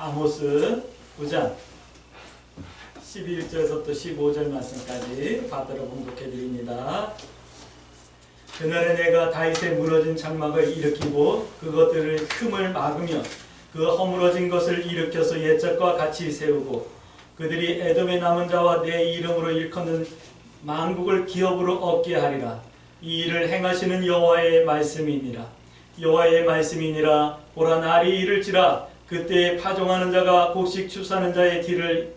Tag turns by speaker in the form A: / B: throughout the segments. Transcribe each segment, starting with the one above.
A: 아모스 9장 11절에서 또 15절 말씀까지 받들어 봉독해 드립니다. 그날에 내가 다윗의 무너진 장막을 일으키고 그것들을 흠을 막으며 그 허물어진 것을 일으켜서 옛적과 같이 세우고 그들이 에돔의 남은 자와 내 이름으로 일컫는 만국을 기업으로 얻게 하리라. 이 일을 행하시는 여호와의 말씀이니라. 여호와의 말씀이니라. 보라, 날이 이를지라. 그때에 파종하는 자가 곡식 추수하는 자의 뒤를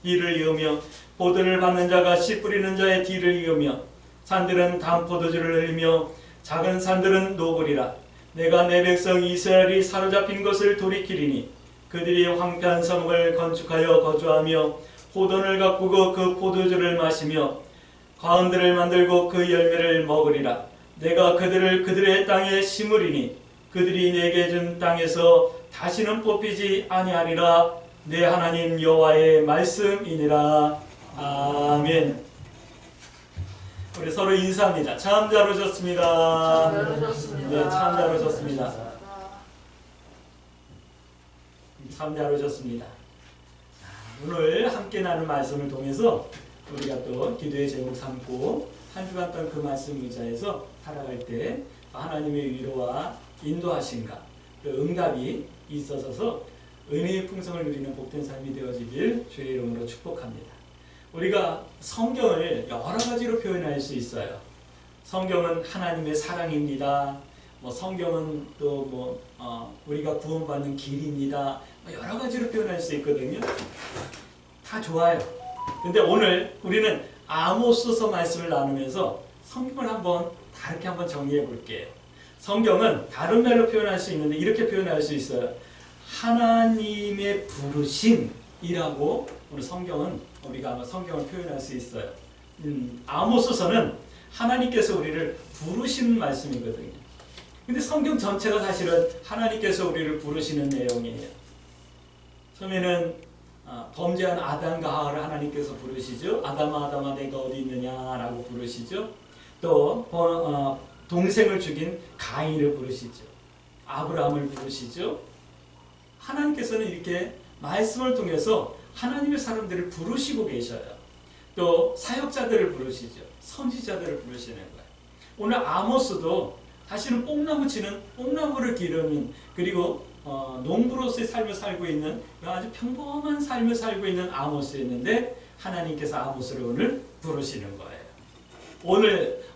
A: 이으며 보들을 받는 자가 씨 뿌리는 자의 뒤를 이으며 산들은 담포도주를 흘리며 작은 산들은 녹으리라. 내가 내 백성 이스라엘이 사로잡힌 것을 돌이키리니 그들이 황폐한 성을 건축하여 거주하며 포도를 가꾸고 그 포도주를 마시며 과은들을 만들고 그 열매를 먹으리라. 내가 그들을 그들의 땅에 심으리니 그들이 내게 준 땅에서 다시는 뽑히지 아니하리라. 내 하나님 여호와의 말씀이니라. 아멘. 우리 서로 인사합니다. 참 잘 오셨습니다. 네, 참 잘 오셨습니다. 참 잘 오셨습니다. 오늘 함께 나눈 말씀을 통해서 우리가 또 기도의 제목 삼고 한 주간 동안 그 말씀 의지해서 살아갈 때 하나님의 위로와 인도하심과 그 응답이 있어서 은혜의 풍성을 누리는 복된 삶이 되어지길 주의 이름으로 축복합니다. 우리가 성경을 여러 가지로 표현할 수 있어요. 성경은 하나님의 사랑입니다. 성경은 또 우리가 구원받는 길입니다. 여러 가지로 표현할 수 있거든요. 다 좋아요. 근데 오늘 우리는 아모스서 말씀을 나누면서 성경을 다르게 한번 정리해 볼게요. 성경은 다른 말로 표현할 수 있는데 이렇게 표현할 수 있어요. 하나님의 부르심이라고 오늘 우리가 아마 성경을 표현할 수 있어요. 아모스서는 하나님께서 우리를 부르시는 말씀이거든요. 근데 성경 전체가 사실은 하나님께서 우리를 부르시는 내용이에요. 처음에는 범죄한 아담과 하와를 하나님께서 부르시죠. 아담아 아담아 내가 어디 있느냐라고 부르시죠. 또 동생을 죽인 가인을 부르시죠. 아브라함을 부르시죠. 하나님께서는 이렇게 말씀을 통해서 하나님의 사람들을 부르시고 계셔요. 또 사역자들을 부르시죠. 선지자들을 부르시는 거예요. 오늘 아모스도 사실은 뽕나무를 기르는 그리고 농부로서의 삶을 살고 있는 아주 평범한 삶을 살고 있는 아모스였는데 하나님께서 아모스를 오늘 부르시는 거예요.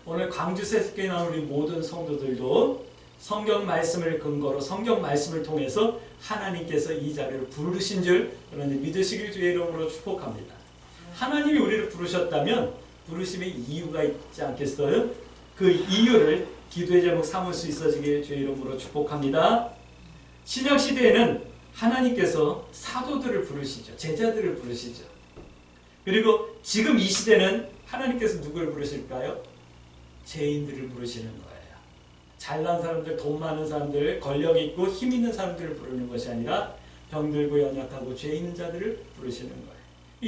A: 오늘 광주 새벽에 나온 우리 모든 성도들도 성경 말씀을 근거로 성경 말씀을 통해서 하나님께서 이 자리를 부르신 줄 여러분들 믿으시길 주의 이름으로 축복합니다. 하나님이 우리를 부르셨다면 부르심의 이유가 있지 않겠어요? 그 이유를 기도의 제목 삼을 수 있어지길 주의 이름으로 축복합니다. 신약 시대에는 하나님께서 사도들을 부르시죠. 제자들을 부르시죠. 그리고 지금 이 시대는 하나님께서 누구를 부르실까요? 죄인들을 부르시는 거예요. 잘난 사람들, 돈 많은 사람들, 권력 있고 힘 있는 사람들을 부르는 것이 아니라 병들고 연약하고 죄 있는 자들을 부르시는 거예요.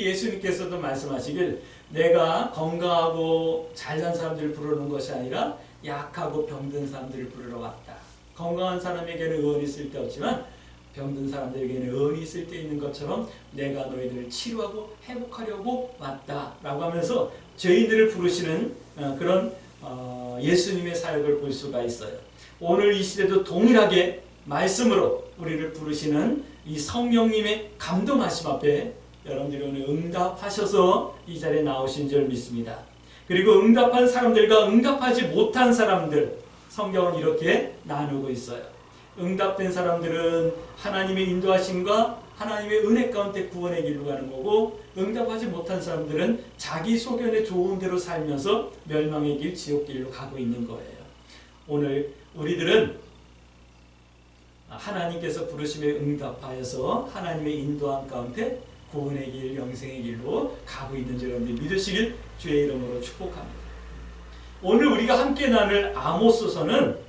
A: 예수님께서도 말씀하시길 내가 건강하고 잘난 사람들을 부르는 것이 아니라 약하고 병든 사람들을 부르러 왔다. 건강한 사람에게는 의원이 쓸데없지만 병든 사람들에게는 의원이 쓸데 있는 것처럼 내가 너희들을 치료하고 회복하려고 왔다 라고 하면서 죄인들을 부르시는 그런 예수님의 사역을 볼 수가 있어요. 오늘 이 시대도 동일하게 말씀으로 우리를 부르시는 이 성령님의 감동하심 앞에 여러분들이 오늘 응답하셔서 이 자리에 나오신 줄 믿습니다. 그리고 응답한 사람들과 응답하지 못한 사람들 성경은 이렇게 나누고 있어요. 응답된 사람들은 하나님의 인도하심과 하나님의 은혜 가운데 구원의 길로 가는 거고 응답하지 못한 사람들은 자기 소견에 좋은 대로 살면서 멸망의 길, 지옥 길로 가고 있는 거예요. 오늘 우리들은 하나님께서 부르심에 응답하여서 하나님의 인도함 가운데 구원의 길, 영생의 길로 가고 있는 줄 여러분들이 믿으시길 주의 이름으로 축복합니다. 오늘 우리가 함께 나눌 아모스서는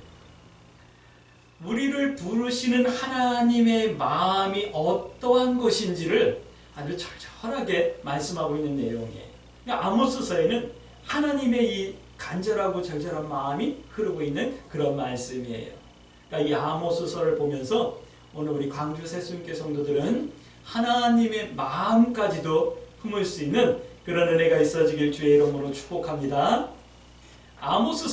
A: 우리를 부르시는 하나님의 마음이 어떠한 것인지를 아주 절절하게 말씀하고 있는 내용이에요. 그러니까 아모스서에는 하나님의 이 간절하고 절절한 마음이 흐르고 있는 그런 말씀이에요. 그러니까 이 아모스서를 보면서 오늘 우리 광주 새순교 성도들은 하나님의 마음까지도 품을 수 있는 그런 은혜가 있어지길 주의 이름으로 축복합니다. 아모스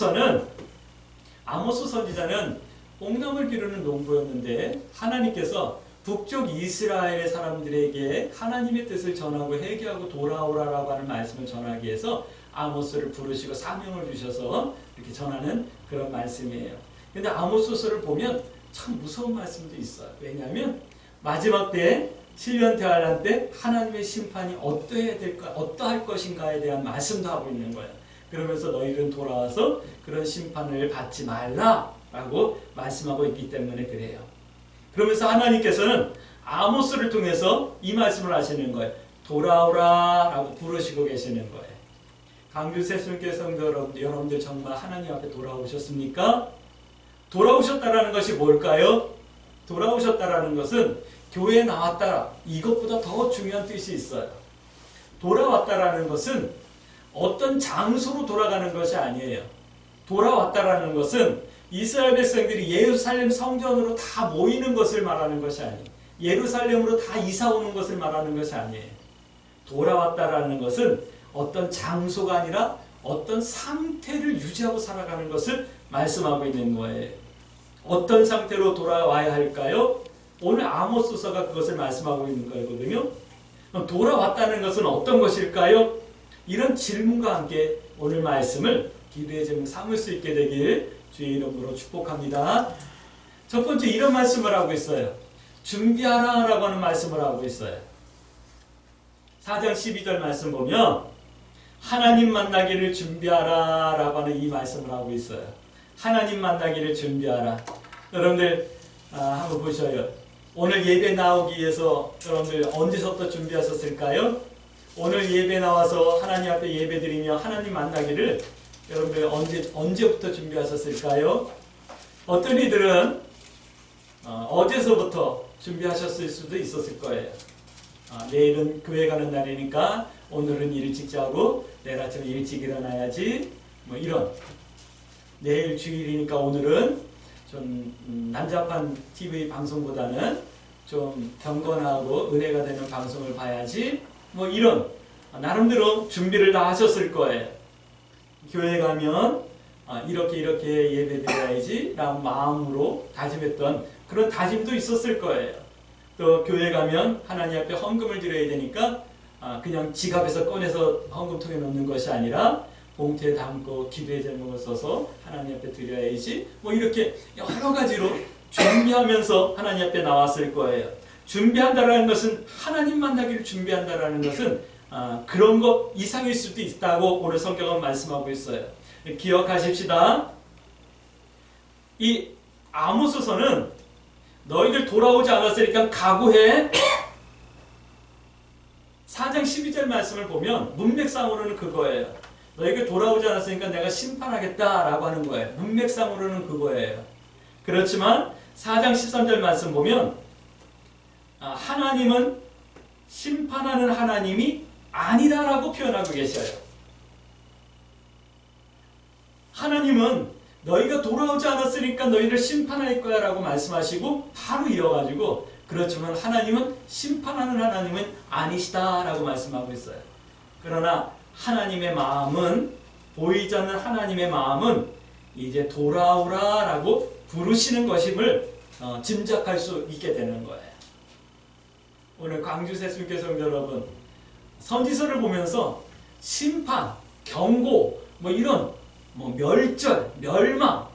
A: 선지자는 뽕나무를 기르는 농부였는데 하나님께서 북쪽 이스라엘의 사람들에게 하나님의 뜻을 전하고 회개하고 돌아오라라고 하는 말씀을 전하기 위해서 아모스를 부르시고 사명을 주셔서 이렇게 전하는 그런 말씀이에요. 근데 아모스서를 보면 참 무서운 말씀도 있어요. 왜냐하면 마지막 때 7년 대환란 때 하나님의 심판이 어떠해야 될까, 어떠할 것인가에 대한 말씀도 하고 있는 거예요. 그러면서 너희는 돌아와서 그런 심판을 받지 말라라고 말씀하고 있기 때문에 그래요. 그러면서 하나님께서는 아모스를 통해서 이 말씀을 하시는 거예요. 돌아오라라고 부르시고 계시는 거예요. 광주 새순교 성도 여러분들 정말 하나님 앞에 돌아오셨습니까? 돌아오셨다라는 것이 뭘까요? 돌아오셨다라는 것은 교회에 나왔다, 이것보다 더 중요한 뜻이 있어요. 돌아왔다라는 것은 어떤 장소로 돌아가는 것이 아니에요. 돌아왔다라는 것은 이스라엘 백성들이 예루살렘 성전으로 다 모이는 것을 말하는 것이 아니에요. 예루살렘으로 다 이사 오는 것을 말하는 것이 아니에요. 돌아왔다라는 것은 어떤 장소가 아니라 어떤 상태를 유지하고 살아가는 것을 말씀하고 있는 거예요. 어떤 상태로 돌아와야 할까요? 오늘 아모스서가 그것을 말씀하고 있는 거거든요. 그럼 돌아왔다는 것은 어떤 것일까요? 이런 질문과 함께 오늘 말씀을 기도의 제목 삼을 수 있게 되길 주의 이름으로 축복합니다. 첫 번째 이런 말씀을 하고 있어요. 준비하라 라고 하는 말씀을 하고 있어요. 4장 12절 말씀 보면 하나님 만나기를 준비하라 라고 하는 이 말씀을 하고 있어요. 하나님 만나기를 준비하라. 여러분들 한번 보셔요. 오늘 예배 나오기 위해서 여러분들 언제부터 준비하셨을까요? 오늘 예배 나와서 하나님 앞에 예배 드리며 하나님 만나기를 여러분들 언제부터 준비하셨을까요? 어떤 이들은 어제서부터 준비하셨을 수도 있었을 거예요. 내일은 교회 가는 날이니까 오늘은 일찍 자고 내일 아침에 일찍 일어나야지, 뭐 이런. 내일 주일이니까 오늘은 좀 난잡한 TV 방송보다는 좀 경건하고 은혜가 되는 방송을 봐야지, 뭐 이런 나름대로 준비를 다 하셨을 거예요. 교회 가면 이렇게 예배 드려야지 라는 마음으로 다짐했던 그런 다짐도 있었을 거예요. 또 교회 가면 하나님 앞에 헌금을 드려야 되니까 그냥 지갑에서 꺼내서 헌금통에 넣는 것이 아니라 봉투에 담고 기도의 제목을 써서 하나님 앞에 드려야지, 뭐 이렇게 여러 가지로 준비하면서 하나님 앞에 나왔을 거예요. 준비한다라는 것은 하나님 만나기를 준비한다라는 것은 그런 것 이상일 수도 있다고 오늘 성경은 말씀하고 있어요. 기억하십시다. 이 아모스서는 너희들 돌아오지 않았으니까 각오해. 4장 12절 말씀을 보면 문맥상으로는 그거예요. 너희가 돌아오지 않았으니까 내가 심판하겠다라고 하는 거예요. 문맥상으로는 그거예요. 그렇지만 4장 13절 말씀 보면 하나님은 심판하는 하나님이 아니다라고 표현하고 계셔요. 하나님은 너희가 돌아오지 않았으니까 너희를 심판할 거야 라고 말씀하시고 바로 이어가지고 그렇지만 하나님은 심판하는 하나님은 아니시다 라고 말씀하고 있어요. 그러나 하나님의 마음은, 보이지 않는 하나님의 마음은 이제 돌아오라 라고 부르시는 것임을 짐작할 수 있게 되는 거예요. 오늘 광주 새순교 성도 여러분, 선지서를 보면서 심판, 경고, 뭐 이런 멸절, 멸망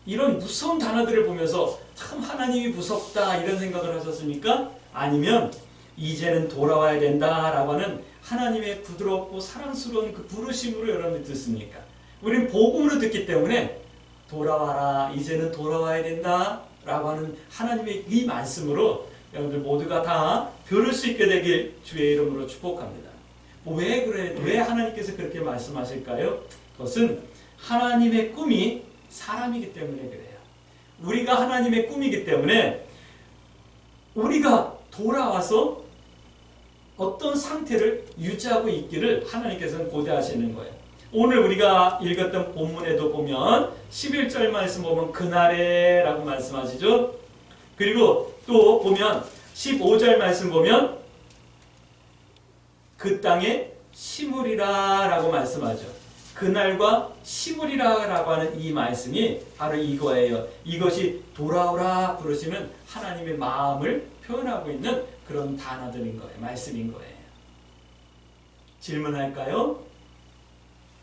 A: 이런 무서운 단어들을 보면서 참 하나님이 무섭다 이런 생각을 하셨습니까? 아니면 이제는 돌아와야 된다라고 하는 하나님의 부드럽고 사랑스러운 그 부르심으로 여러분이 듣습니까? 우리는 복음으로 듣기 때문에 돌아와라, 이제는 돌아와야 된다라고 하는 하나님의 이 말씀으로 여러분들 모두가 다 들을 수 있게 되길 주의 이름으로 축복합니다. 왜 그래? 왜 하나님께서 그렇게 말씀하실까요? 그것은 하나님의 꿈이 사람이기 때문에 그래요. 우리가 하나님의 꿈이기 때문에 우리가 돌아와서 어떤 상태를 유지하고 있기를 하나님께서는 고대하시는 거예요. 오늘 우리가 읽었던 본문에도 보면 11절 말씀 보면 그날에 라고 말씀하시죠. 그리고 또 보면 15절 말씀 보면 그 땅에 심으리라 라고 말씀하죠. 그날과 심으리라 라고 하는 이 말씀이 바로 이거예요. 이것이 돌아오라 부르시는 하나님의 마음을 표현하고 있는 그런 단어들인 거예요. 말씀인 거예요. 질문할까요?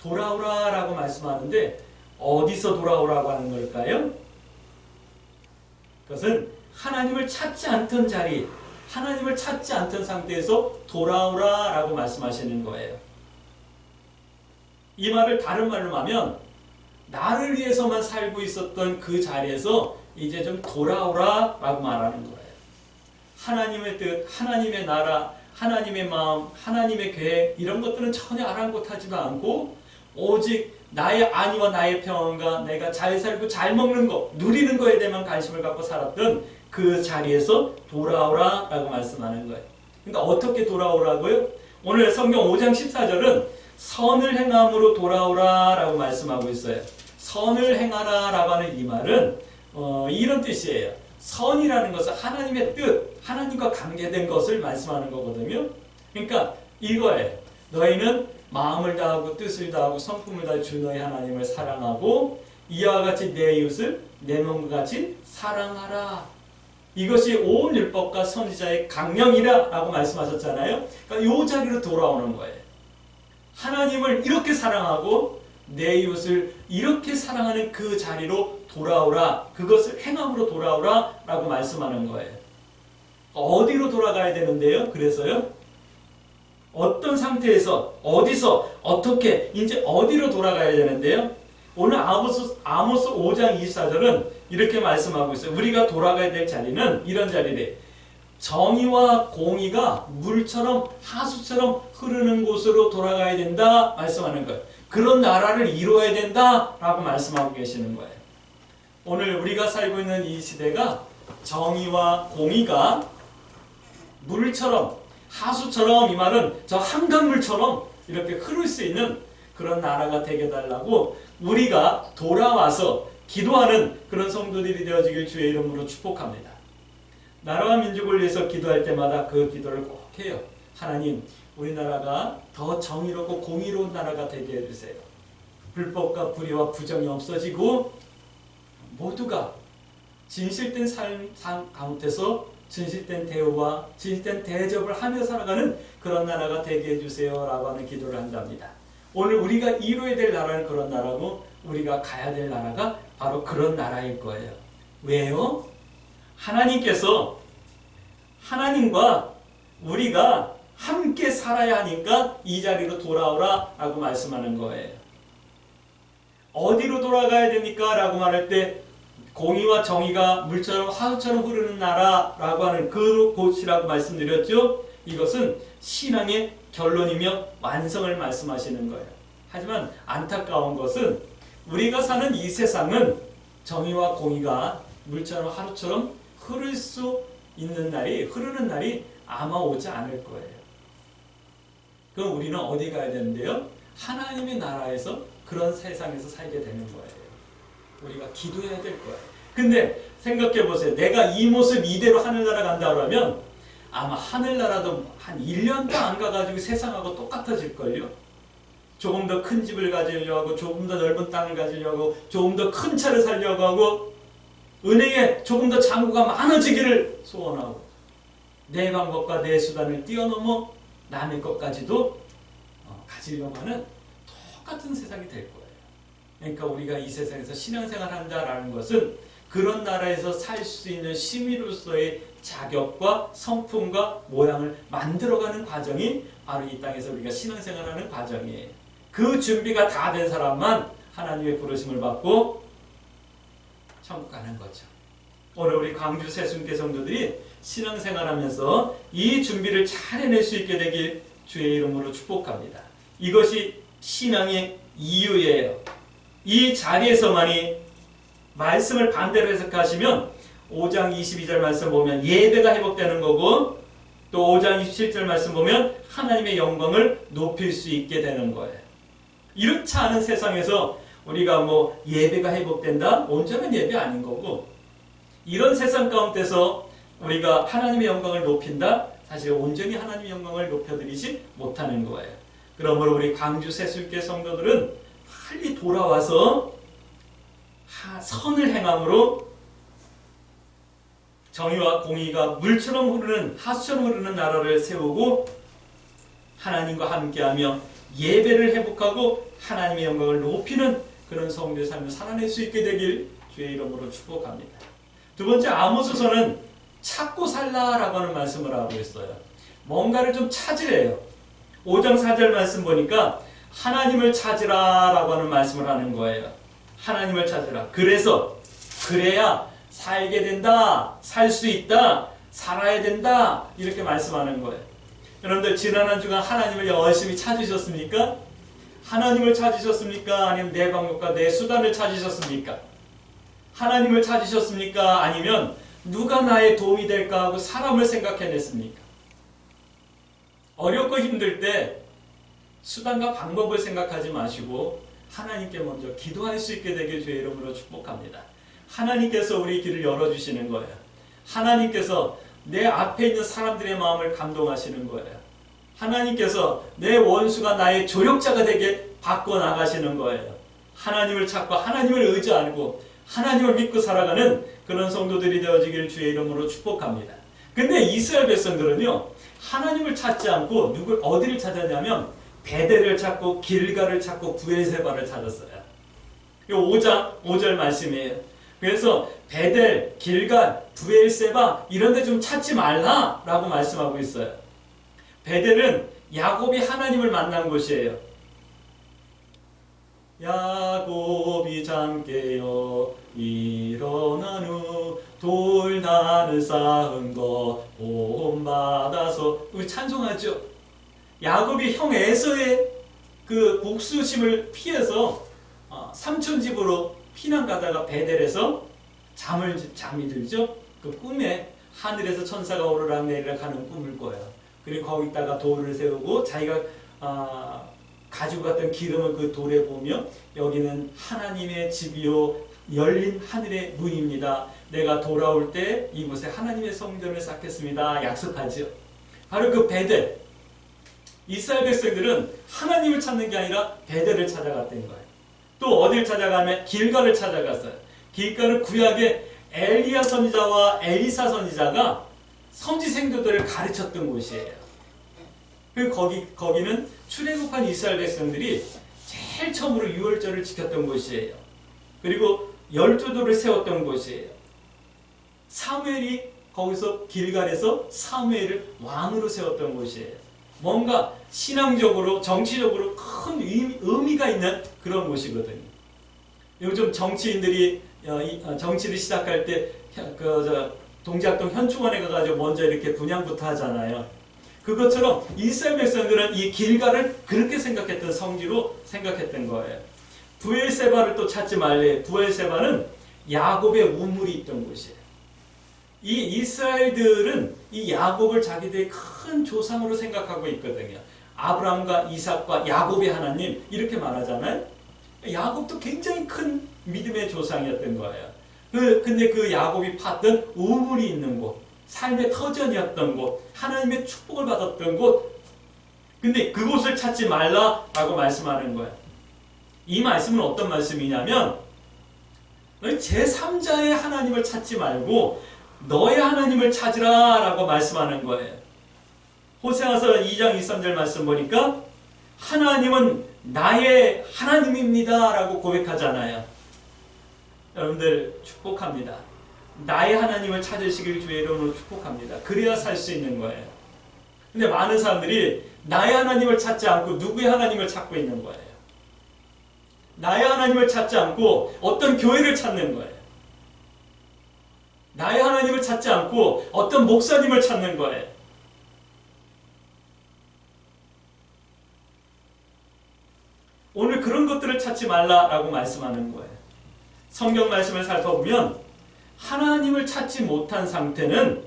A: 돌아오라 라고 말씀하는데 어디서 돌아오라고 하는 걸까요? 그것은 하나님을 찾지 않던 자리, 하나님을 찾지 않던 상태에서 돌아오라 라고 말씀하시는 거예요. 이 말을 다른 말로 하면 나를 위해서만 살고 있었던 그 자리에서 이제 좀 돌아오라 라고 말하는 거예요. 하나님의 뜻, 하나님의 나라, 하나님의 마음, 하나님의 계획 이런 것들은 전혀 아랑곳하지도 않고 오직 나의 안위와 나의 평안과 내가 잘 살고 잘 먹는 것, 누리는 것에 대한 관심을 갖고 살았던 그 자리에서 돌아오라 라고 말씀하는 거예요. 그러니까 어떻게 돌아오라고요? 오늘 성경 5장 14절은 선을 행함으로 돌아오라 라고 말씀하고 있어요. 선을 행하라 라고 하는 이 말은 이런 뜻이에요. 선이라는 것은 하나님의 뜻, 하나님과 관계된 것을 말씀하는 거거든요. 그러니까 이거예요. 너희는 마음을 다하고 뜻을 다하고 성품을 다해 주 너희 하나님을 사랑하고 이와 같이 내 이웃을 내 몸과 같이 사랑하라. 이것이 온 율법과 선지자의 강령이라 라고 말씀하셨잖아요. 그러니까 이 자리로 돌아오는 거예요. 하나님을 이렇게 사랑하고 내 이웃을 이렇게 사랑하는 그 자리로 돌아오라. 그것을 행함으로 돌아오라 라고 말씀하는 거예요. 어디로 돌아가야 되는데요? 그래서요. 어떤 상태에서 어디서 어떻게 이제 어디로 돌아가야 되는데요? 오늘 아모스 5장 24절은 이렇게 말씀하고 있어요. 우리가 돌아가야 될 자리는 이런 자리래. 정의와 공의가 물처럼 하수처럼 흐르는 곳으로 돌아가야 된다 말씀하는 거예요. 그런 나라를 이루어야 된다 라고 말씀하고 계시는 거예요. 오늘 우리가 살고 있는 이 시대가 정의와 공의가 물처럼 하수처럼, 이 말은 저 한강물처럼 이렇게 흐를 수 있는 그런 나라가 되게 달라고 우리가 돌아와서 기도하는 그런 성도들이 되어지길 주의 이름으로 축복합니다. 나라와 민족을 위해서 기도할 때마다 그 기도를 꼭 해요. 하나님, 우리나라가 더 정의롭고 공의로운 나라가 되게 해주세요. 불법과 불의와 부정이 없어지고 모두가 진실된 삶 가운데서 진실된 대우와 진실된 대접을 하며 살아가는 그런 나라가 되게 해주세요 라고 하는 기도를 한답니다. 오늘 우리가 이루어야 될 나라는 그런 나라고 우리가 가야 될 나라가 바로 그런 나라일 거예요. 왜요? 하나님께서 하나님과 우리가 함께 살아야 하니까 이 자리로 돌아오라 라고 말씀하는 거예요. 어디로 돌아가야 됩니까? 라고 말할 때 공의와 정의가 물처럼 하수처럼 흐르는 나라라고 하는 그 곳이라고 말씀드렸죠. 이것은 신앙의 결론이며 완성을 말씀하시는 거예요. 하지만 안타까운 것은 우리가 사는 이 세상은 정의와 공의가 물처럼 하루처럼 흐를 수 있는 날이, 흐르는 날이 아마 오지 않을 거예요. 그럼 우리는 어디 가야 되는데요? 하나님의 나라에서 그런 세상에서 살게 되는 거예요. 우리가 기도해야 될 거예요. 근데 생각해 보세요. 내가 이 모습 이대로 하늘나라 간다 그러면 아마 하늘나라도 한 1년도 안 가가지고 세상하고 똑같아질걸요. 조금 더 큰 집을 가지려고 하고 조금 더 넓은 땅을 가지려고 하고 조금 더 큰 차를 살려고 하고 은행에 조금 더 잔고가 많아지기를 소원하고 내 방법과 내 수단을 뛰어넘어 남의 것까지도 가지려고 하는 똑같은 세상이 될 거예요. 그러니까 우리가 이 세상에서 신앙생활 한다라는 것은 그런 나라에서 살 수 있는 시민으로서의 자격과 성품과 모양을 만들어가는 과정이 바로 이 땅에서 우리가 신앙생활하는 과정이에요. 그 준비가 다 된 사람만 하나님의 부르심을 받고 천국 가는 거죠. 오늘 우리 광주 세순교 성도들이 신앙생활하면서 이 준비를 잘 해낼 수 있게 되길 주의 이름으로 축복합니다. 이것이 신앙의 이유예요. 이 자리에서만이 말씀을 반대로 해석하시면 5장 22절 말씀 보면 예배가 회복되는 거고 또 5장 27절 말씀 보면 하나님의 영광을 높일 수 있게 되는 거예요. 이렇지 않은 세상에서 우리가 뭐 예배가 회복된다? 온전한 예배 아닌 거고 이런 세상 가운데서 우리가 하나님의 영광을 높인다? 사실 온전히 하나님의 영광을 높여드리지 못하는 거예요. 그러므로 우리 광주 세술교 성도들은 빨리 돌아와서 선을 행함으로 정의와 공의가 물처럼 흐르는, 하수처럼 흐르는 나라를 세우고 하나님과 함께하며 예배를 회복하고 하나님의 영광을 높이는 그런 성도의 삶을 살아낼 수 있게 되길 주의 이름으로 축복합니다. 두 번째, 아모스서는 찾고 살라라고 하는 말씀을 하고 있어요. 뭔가를 좀 찾으래요. 5장 4절 말씀 보니까 하나님을 찾으라라고 하는 말씀을 하는 거예요. 하나님을 찾으라. 그래야 살게 된다, 살 수 있다, 살아야 된다, 이렇게 말씀하는 거예요. 여러분들 지난 한 주간 하나님을 열심히 찾으셨습니까? 하나님을 찾으셨습니까? 아니면 내 방법과 내 수단을 찾으셨습니까? 하나님을 찾으셨습니까? 아니면 누가 나의 도움이 될까 하고 사람을 생각해냈습니까? 어렵고 힘들 때 수단과 방법을 생각하지 마시고 하나님께 먼저 기도할 수 있게 되길 주의 이름으로 축복합니다. 하나님께서 우리 길을 열어주시는 거예요. 하나님께서 내 앞에 있는 사람들의 마음을 감동하시는 거예요. 하나님께서 내 원수가 나의 조력자가 되게 바꿔나가시는 거예요. 하나님을 찾고 하나님을 의지하고 하나님을 믿고 살아가는 그런 성도들이 되어지길 주의 이름으로 축복합니다. 근데 이스라엘 백성들은요, 하나님을 찾지 않고 어디를 찾았냐면 베델을 찾고 길갈을 찾고 브엘세바를 찾았어요. 이 5절 말씀이에요. 그래서 베델, 길갈, 브엘세바 이런 데 좀 찾지 말라라고 말씀하고 있어요. 베델은 야곱이 하나님을 만난 곳이에요. 야곱이 잠 깨어 일어난 후 돌단을 쌓은 것 본받아서, 우리 찬송하죠. 야곱이 형 에서의 그 복수심을 피해서 삼촌 집으로 피난 가다가 베델에서 잠이 들죠. 그 꿈에 하늘에서 천사가 오르락내리락 하는 꿈을 꿔요. 그리고 거기다가 돌을 세우고 자기가 가지고 갔던 기름을 그 돌에 보며 여기는 하나님의 집이요 열린 하늘의 문입니다. 내가 돌아올 때 이곳에 하나님의 성전을 쌓겠습니다. 약속하죠. 바로 그 베델. 이스라엘 백성들은 하나님을 찾는 게 아니라 베델을 찾아갔던 거예요. 또 어딜 찾아가면 길갈을 찾아갔어요. 길갈은 구약의 엘리야 선지자와 엘리사 선지자가 선지 생도들을 가르쳤던 곳이에요. 거기는 출애굽한 이스라엘 백성들이 제일 처음으로 유월절을 지켰던 곳이에요. 그리고 12돌을 세웠던 곳이에요. 사무엘이 거기서 길갈에서 사무엘을 왕으로 세웠던 곳이에요. 뭔가 신앙적으로 정치적으로 큰 의미가 있는 그런 곳이거든요. 요즘 정치인들이 정치를 시작할 때 동작동 현충원에 가가지고 먼저 이렇게 분향부터 하잖아요. 그것처럼 이스라엘 백성들은 이 길갈을 그렇게 생각했던 성지로 생각했던 거예요. 브엘세바를 또 찾지 말래. 브엘세바는 야곱의 우물이 있던 곳이에요. 이 이스라엘들은 이 야곱을 자기들의 큰 조상으로 생각하고 있거든요. 아브라함과 이삭과 야곱의 하나님 이렇게 말하잖아요. 야곱도 굉장히 큰 믿음의 조상이었던 거예요. 근데 그 야곱이 팠던 우물이 있는 곳, 삶의 터전이었던 곳, 하나님의 축복을 받았던 곳, 근데 그곳을 찾지 말라라고 말씀하는 거예요. 이 말씀은 어떤 말씀이냐면 제3자의 하나님을 찾지 말고 너의 하나님을 찾으라 라고 말씀하는 거예요. 호세아서 2장 23절 말씀 보니까 하나님은 나의 하나님입니다 라고 고백하잖아요. 여러분들 축복합니다. 나의 하나님을 찾으시길 주의 이름으로 축복합니다. 그래야 살 수 있는 거예요. 근데 많은 사람들이 나의 하나님을 찾지 않고 누구의 하나님을 찾고 있는 거예요. 나의 하나님을 찾지 않고 어떤 교회를 찾는 거예요. 나의 하나님을 찾지 않고 어떤 목사님을 찾는 거예요. 오늘 그런 것들을 찾지 말라라고 말씀하는 거예요. 성경 말씀을 살펴보면 하나님을 찾지 못한 상태는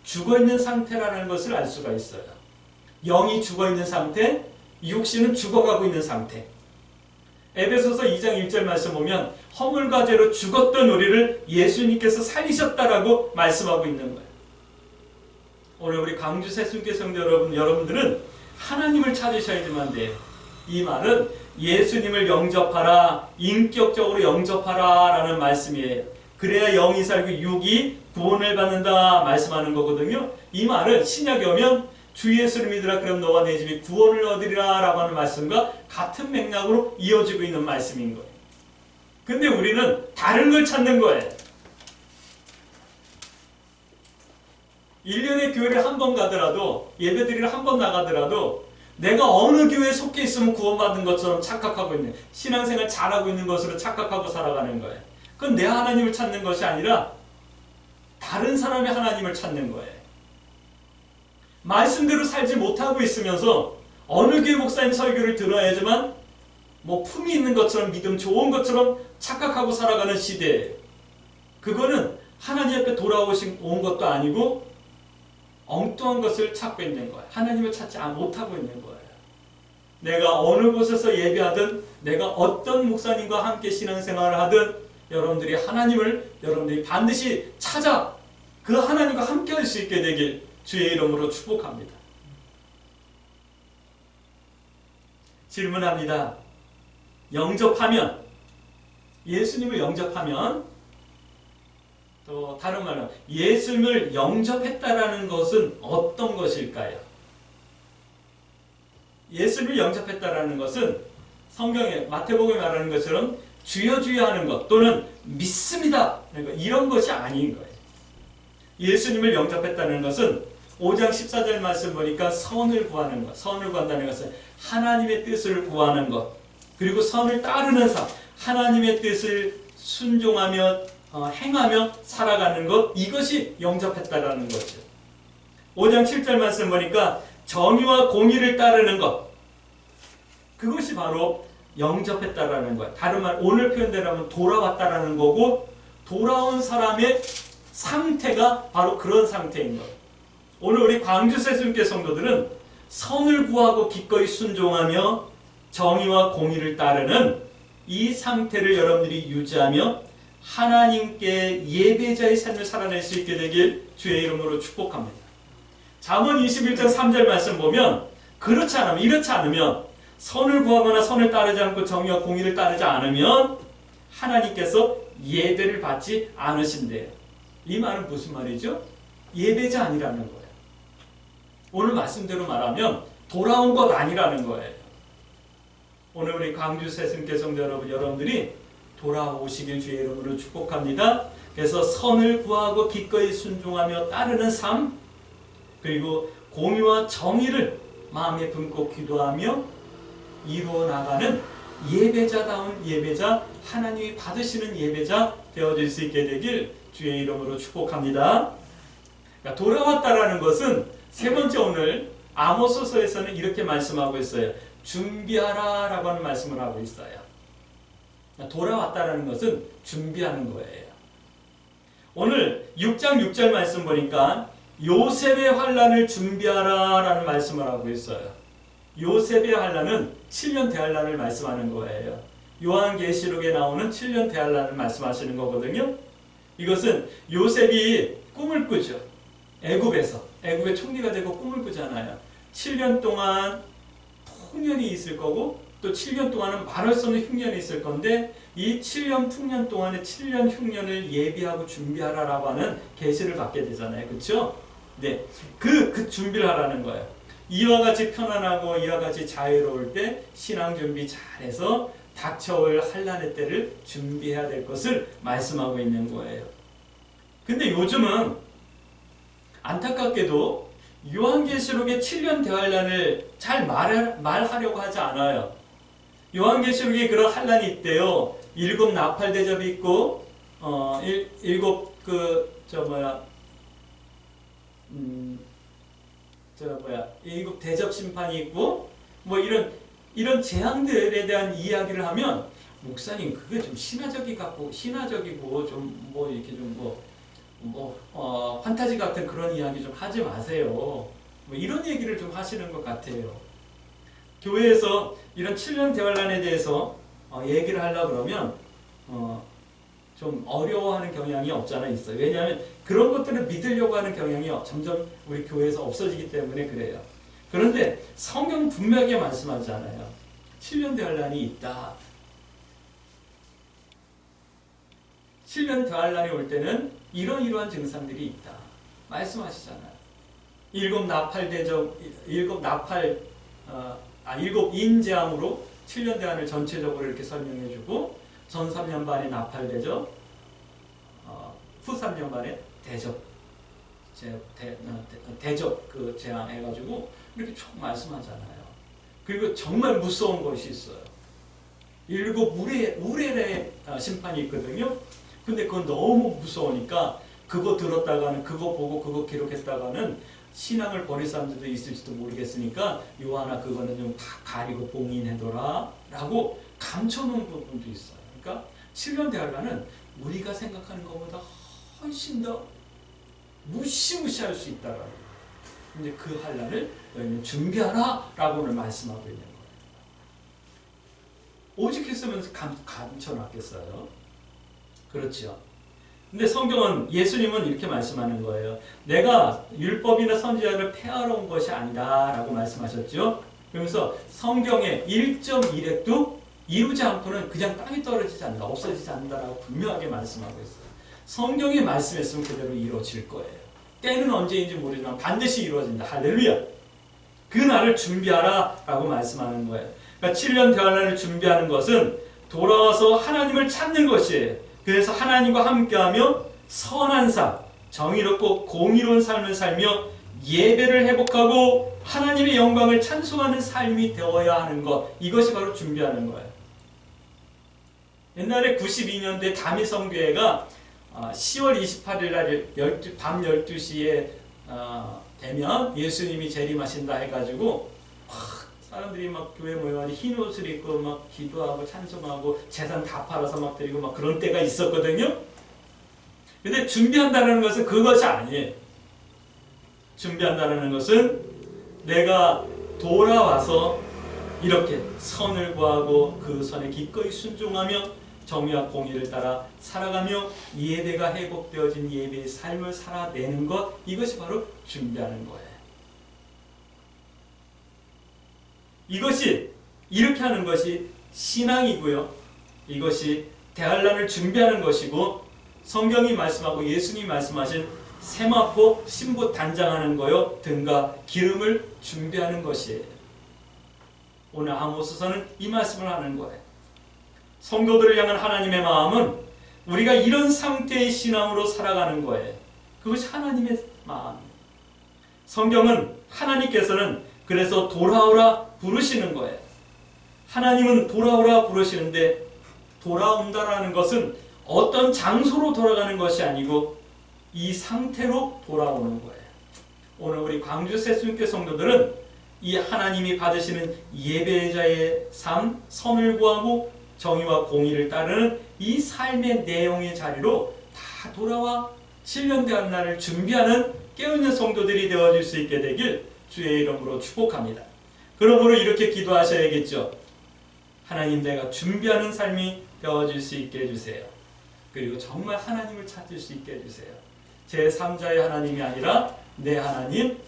A: 죽어있는 상태라는 것을 알 수가 있어요. 영이 죽어있는 상태, 육신은 죽어가고 있는 상태. 에베소서 2장 1절 말씀 보면 허물과 죄로 죽었던 우리를 예수님께서 살리셨다라고 말씀하고 있는 거예요. 오늘 우리 광주 새순교 성도 여러분들은 하나님을 찾으셔야지만 돼요. 이 말은 예수님을 영접하라, 인격적으로 영접하라 라는 말씀이에요. 그래야 영이 살고 육이 구원을 받는다 말씀하는 거거든요. 이 말은 신약에 오면 주 예수를 믿으라 그럼 너와 내 집이 구원을 얻으리라 라고 하는 말씀과 같은 맥락으로 이어지고 있는 말씀인 거예요. 근데 우리는 다른 걸 찾는 거예요. 1년에 교회를 한 번 가더라도, 예배드리러 한 번 나가더라도 내가 어느 교회에 속해 있으면 구원받은 것처럼 착각하고 있는, 신앙생활 잘하고 있는 것으로 착각하고 살아가는 거예요. 그건 내 하나님을 찾는 것이 아니라 다른 사람의 하나님을 찾는 거예요. 말씀대로 살지 못하고 있으면서 어느 교회 목사님 설교를 들어야지만 뭐 품이 있는 것처럼, 믿음 좋은 것처럼 착각하고 살아가는 시대예요. 그거는 하나님 앞에 온 것도 아니고 엉뚱한 것을 찾고 있는 거예요. 하나님을 찾지 못하고 있는 거예요. 내가 어느 곳에서 예배하든, 내가 어떤 목사님과 함께 신앙생활을 하든 여러분들이 반드시 찾아 그 하나님과 함께 할 수 있게 되길 주의 이름으로 축복합니다. 질문합니다. 예수님을 영접하면, 또 다른 말로 예수님을 영접했다라는 것은 어떤 것일까요? 예수님을 영접했다라는 것은 성경에 마태복음에 말하는 것처럼 주여 주여 하는 것 또는 믿습니다 이런 것이 아닌 거예요. 예수님을 영접했다는 것은 5장 14절 말씀 보니까 선을 구하는 것, 선을 구한다는 것은 하나님의 뜻을 구하는 것, 그리고 선을 따르는 삶, 하나님의 뜻을 순종하며 행하며 살아가는 것, 이것이 영접했다라는 거죠. 5장 7절 말씀 보니까 정의와 공의를 따르는 것, 그것이 바로 영접했다라는 거예요. 다른 말 오늘 표현대로 하면 돌아왔다라는 거고, 돌아온 사람의 상태가 바로 그런 상태인 거예요. 오늘 우리 광주 새순교 성도들은 선을 구하고 기꺼이 순종하며 정의와 공의를 따르는 이 상태를 여러분들이 유지하며 하나님께 예배자의 삶을 살아낼 수 있게 되길 주의 이름으로 축복합니다. 잠언 21장 3절 말씀 보면 이렇지 않으면 선을 구하거나 선을 따르지 않고 정의와 공의를 따르지 않으면 하나님께서 예배를 받지 않으신대요. 이 말은 무슨 말이죠? 예배자 아니라는 거예요. 오늘 말씀대로 말하면 돌아온 것 아니라는 거예요. 오늘 우리 광주 새순교 성도 여러분들이 돌아오시길 주의 이름으로 축복합니다. 그래서 선을 구하고 기꺼이 순종하며 따르는 삶, 그리고 공의와 정의를 마음에 품고 기도하며 이루어 나가는 예배자다운 예배자, 하나님이 받으시는 예배자 되어질 수 있게 되길 주의 이름으로 축복합니다. 그러니까 돌아왔다라는 것은 세 번째, 오늘 아모스서에서는 이렇게 말씀하고 있어요. 준비하라 라고 하는 말씀을 하고 있어요. 돌아왔다라는 것은 준비하는 거예요. 오늘 6장 6절 말씀 보니까 요셉의 환난을 준비하라 라는 말씀을 하고 있어요. 요셉의 환난은 7년 대환난을 말씀하는 거예요. 요한계시록에 나오는 7년 대환난을 말씀하시는 거거든요. 이것은 요셉이 꿈을 꾸죠. 애굽의 총리가 되고 꿈을 꾸잖아요. 7년 동안 풍년이 있을 거고 또 7년 동안은 말할 수 없는 흉년이 있을 건데, 이 7년 풍년 동안에 7년 흉년을 예비하고 준비하라라고 하는 계시를 받게 되잖아요. 그렇죠? 네, 그 준비를 하라는 거예요. 이와 같이 편안하고 이와 같이 자유로울 때 신앙 준비 잘해서 닥쳐올 환난의 때를 준비해야 될 것을 말씀하고 있는 거예요. 근데 요즘은 안타깝게도 요한계시록의 7년 대환난을 잘 말하려고 하지 않아요. 요한계시록에 그런 환난이 있대요. 7 나팔 대접이 있고, 7 대접 심판이 있고, 뭐 이런 재앙들에 대한 이야기를 하면, 목사님 그게 좀 신화적이고 좀 뭐 이렇게 좀 판타지 같은 그런 이야기 좀 하지 마세요. 뭐 이런 얘기를 좀 하시는 것 같아요. 교회에서 이런 7년 대환난에 대해서 얘기를 하려고 그러면 좀 어려워하는 경향이 없잖아 있어요. 왜냐하면 그런 것들을 믿으려고 하는 경향이 점점 우리 교회에서 없어지기 때문에 그래요. 그런데 성경 분명하게 말씀하잖아요. 7년 대환란이 있다. 7년 대환란이 올 때는 이러한 증상들이 있다. 말씀하시잖아요. 일곱 인재앙으로 7년 대환을 전체적으로 이렇게 설명해주고 전 3년 반에 나팔대접, 후 3년 반에 대접 그 재앙해가지고 이렇게 쭉 말씀하잖아요. 그리고 정말 무서운 것이 있어요. 7 우레의 심판이 있거든요. 근데 그건 너무 무서우니까 그거 들었다가는 그거 보고 그거 기록했다가는 신앙을 버릴 사람들도 있을지도 모르겠으니까 요하나 그거는 좀 가리고 봉인해둬라 라고 감춰놓은 부분도 있어요. 그러니까 7년 대환란은 우리가 생각하는 것보다 훨씬 더 무시무시할 수 있다라고. 이제 그 환란을 너희는 준비하라 라고 오늘 말씀하고 있는 거예요. 오직 했으면 감춰놨겠어요. 그렇죠. 근데 성경은 예수님은 이렇게 말씀하는 거예요. 내가 율법이나 선지자를 폐하러 온 것이 아니다 라고 말씀하셨죠. 그러면서 성경의 1.1획도 이루지 않고는 그냥 땅에 떨어지지 않는다, 없어지지 않는다라고 분명하게 말씀하고 있어요. 성경이 말씀했으면 그대로 이루어질 거예요. 때는 언제인지 모르지만 반드시 이루어진다. 할렐루야. 그 날을 준비하라 라고 말씀하는 거예요. 그러니까 7년 대환란을 준비하는 것은 돌아와서 하나님을 찾는 것이에요. 그래서 하나님과 함께하며 선한 삶, 정의롭고 공의로운 삶을 살며 예배를 회복하고 하나님의 영광을 찬송하는 삶이 되어야 하는 것, 이것이 바로 준비하는 거예요. 옛날에 92년대 다미성교회가 10월 28일 날 밤 12시에 되면 예수님이 재림하신다 해가지고 사람들이 막 교회 모여가지고 흰 옷을 입고 막 기도하고 찬송하고 재산 다 팔아서 막 드리고 막 그런 때가 있었거든요. 근데 준비한다는 것은 그것이 아니에요. 준비한다는 것은 내가 돌아와서 이렇게 선을 구하고 그 선에 기꺼이 순종하며 정의와 공의를 따라 살아가며 예배가 회복되어진 예배의 삶을 살아내는 것, 이것이 바로 준비하는 거예요. 이것이 이렇게 하는 것이 신앙이고요. 이것이 대환란을 준비하는 것이고 성경이 말씀하고 예수님이 말씀하신 세마포 신부 단장하는 거요. 등과 기름을 준비하는 것이에요. 오늘 아모스서는 이 말씀을 하는 거예요. 성도들을 향한 하나님의 마음은 우리가 이런 상태의 신앙으로 살아가는 거예요. 그것이 하나님의 마음이에요. 성경은 하나님께서는 그래서 돌아오라 부르시는 거예요. 하나님은 돌아오라 부르시는데 돌아온다라는 것은 어떤 장소로 돌아가는 것이 아니고 이 상태로 돌아오는 거예요. 오늘 우리 광주 새순교 성도들은 이 하나님이 받으시는 예배자의 삶, 선을 구하고 정의와 공의를 따르는 이 삶의 내용의 자리로 다 돌아와 7년 대환란을 준비하는 깨어있는 성도들이 되어질 수 있게 되길 주의 이름으로 축복합니다. 그러므로 이렇게 기도하셔야겠죠. 하나님, 내가 준비하는 삶이 되어질 수 있게 해주세요. 그리고 정말 하나님을 찾을 수 있게 해주세요. 제3자의 하나님이 아니라 내 하나님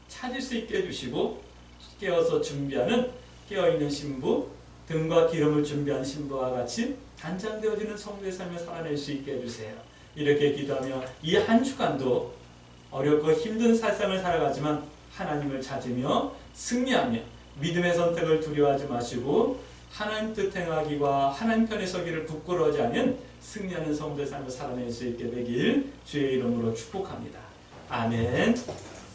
A: 찾을 수 있게 해주시고 깨어서 준비하는 깨어있는 신부, 등과 기름을 준비한 신부와 같이 단장되어지는 성도의 삶을 살아낼 수 있게 해주세요. 이렇게 기도하며 이 한 주간도 어렵고 힘든 삶을 살아가지만 하나님을 찾으며 승리하며 믿음의 선택을 두려워하지 마시고 하나님 뜻 행하기와 하나님 편에 서기를 부끄러워하지 않는 승리하는 성도의 삶을 살아낼 수 있게 되길 주의 이름으로 축복합니다. 아멘.